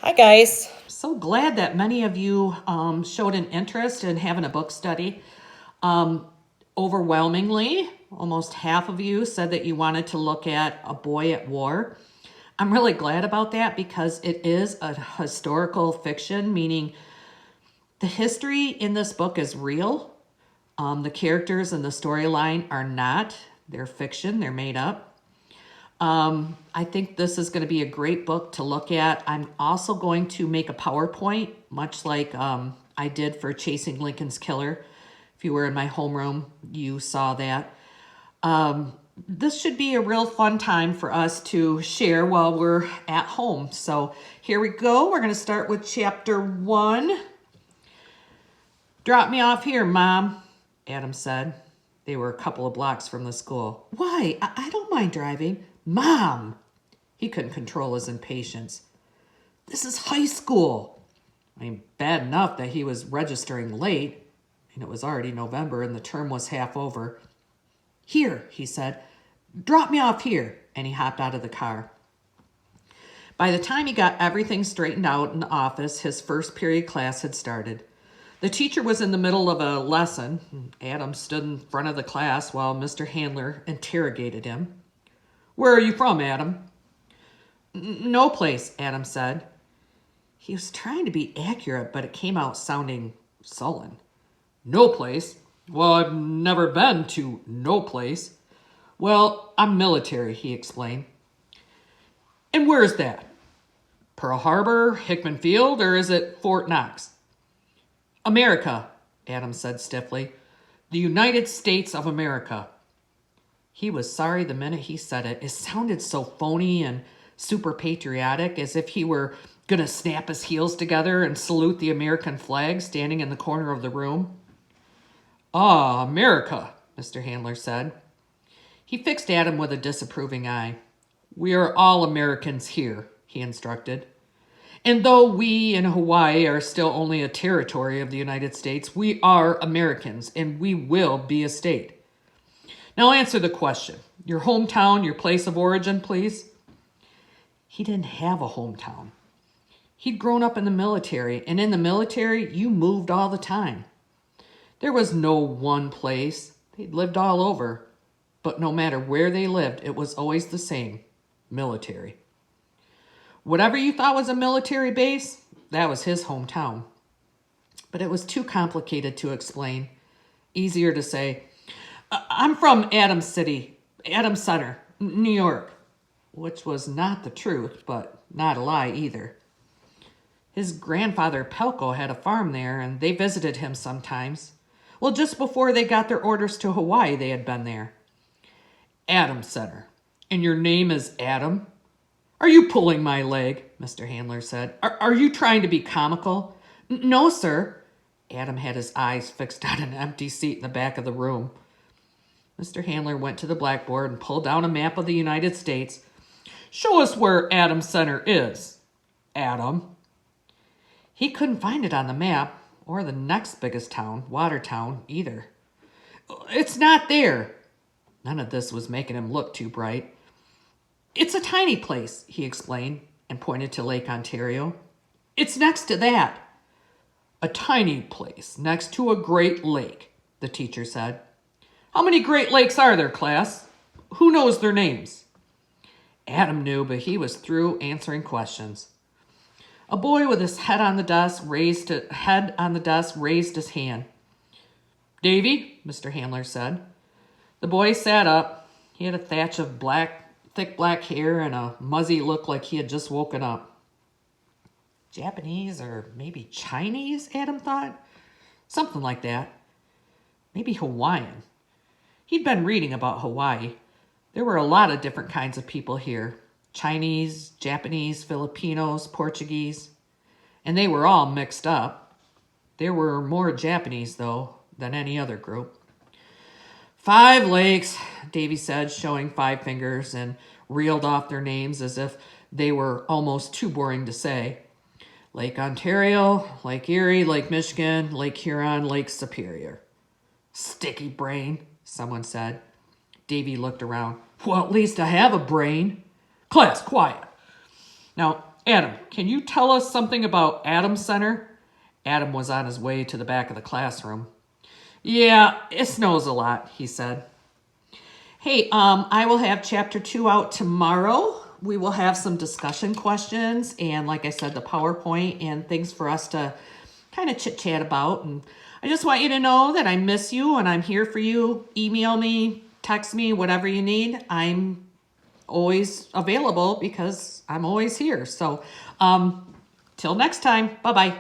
Hi, guys. So glad that many of you showed an interest in having a book study. Um, Overwhelmingly, almost half of you said that you wanted to look at A Boy at War. I'm really glad about that because it is a historical fiction, meaning the history in this book is real. The characters and the storyline are not. They're fiction, they're made up. I think this is going to be a great book to look at. I'm also going to make a PowerPoint, much like I did for Chasing Lincoln's Killer. If you were in my homeroom, you saw that. This should be a real fun time for us to share while we're at home. So here we go. We're going to start with chapter 1. Drop me off here, Mom, Adam said. They were a couple of blocks from the school. Why? I don't mind driving. Mom! He couldn't control his impatience. This is high school. I mean, bad enough that he was registering late, and it was already November and the term was half over. Here, he said. Drop me off here. And he hopped out of the car. By the time he got everything straightened out in the office, his first period class had started. The teacher was in the middle of a lesson. Adam stood in front of the class while Mr. Handler interrogated him. Where are you from, Adam? No place, Adam said. He was trying to be accurate, but it came out sounding sullen. No place? Well, I've never been to no place. Well, I'm military, he explained. And where's that? Pearl Harbor, Hickman Field, or is it Fort Knox? America, Adam said stiffly. The United States of America. He was sorry the minute he said it. It sounded so phony and super patriotic, as if he were going to snap his heels together and salute the American flag standing in the corner of the room. Ah, America, Mr. Handler said. He fixed Adam with a disapproving eye. We are all Americans here, he instructed. And though we in Hawaii are still only a territory of the United States, we are Americans, and we will be a state. Now answer the question. Your hometown, your place of origin, please? He didn't have a hometown. He'd grown up in the military, and in the military, you moved all the time. There was no one place. They'd lived all over. But no matter where they lived, it was always the same. Military. Whatever you thought was a military base, that was his hometown. But it was too complicated to explain. Easier to say, I'm from Adams City, Adams Center, New York. Which was not the truth, but not a lie either. His grandfather Pelko had a farm there, and they visited him sometimes. Well, just before they got their orders to Hawaii, they had been there. Adams Center. And your name is Adam? Are you pulling my leg? Mr. Handler said. Are you trying to be comical? No, sir. Adam had his eyes fixed on an empty seat in the back of the room. Mr. Handler went to the blackboard and pulled down a map of the United States. Show us where Adams Center is, Adam. He couldn't find it on the map, or the next biggest town, Watertown, either. It's not there. None of this was making him look too bright. It's a tiny place, he explained, and pointed to Lake Ontario. It's next to that. A tiny place next to a great lake, the teacher said. How many Great Lakes are there, class? Who knows their names? Adam knew, but he was through answering questions. A boy with his head on the desk raised his hand. Davy, Mr. Handler said. The boy sat up. He had a thatch of thick black hair and a muzzy look like he had just woken up. Japanese or maybe Chinese, Adam thought. Something like that. Maybe Hawaiian. He'd been reading about Hawaii. There were a lot of different kinds of people here. Chinese, Japanese, Filipinos, Portuguese. And they were all mixed up. There were more Japanese, though, than any other group. 5 lakes, Davy said, showing 5 fingers, and reeled off their names as if they were almost too boring to say. Lake Ontario, Lake Erie, Lake Michigan, Lake Huron, Lake Superior. Sticky brain, someone said. Davy looked around. Well, at least I have a brain. Class, quiet. Now, Adam, can you tell us something about Adam Center? Adam was on his way to the back of the classroom. Yeah, it snows a lot, he said. Hey, I will have chapter 2 out tomorrow. We will have some discussion questions and, like I said, the PowerPoint and things for us to kind of chit chat about. And I just want you to know that I miss you and I'm here for you. Email me, text me, whatever you need. I'm always available because I'm always here. So, till next time, bye-bye.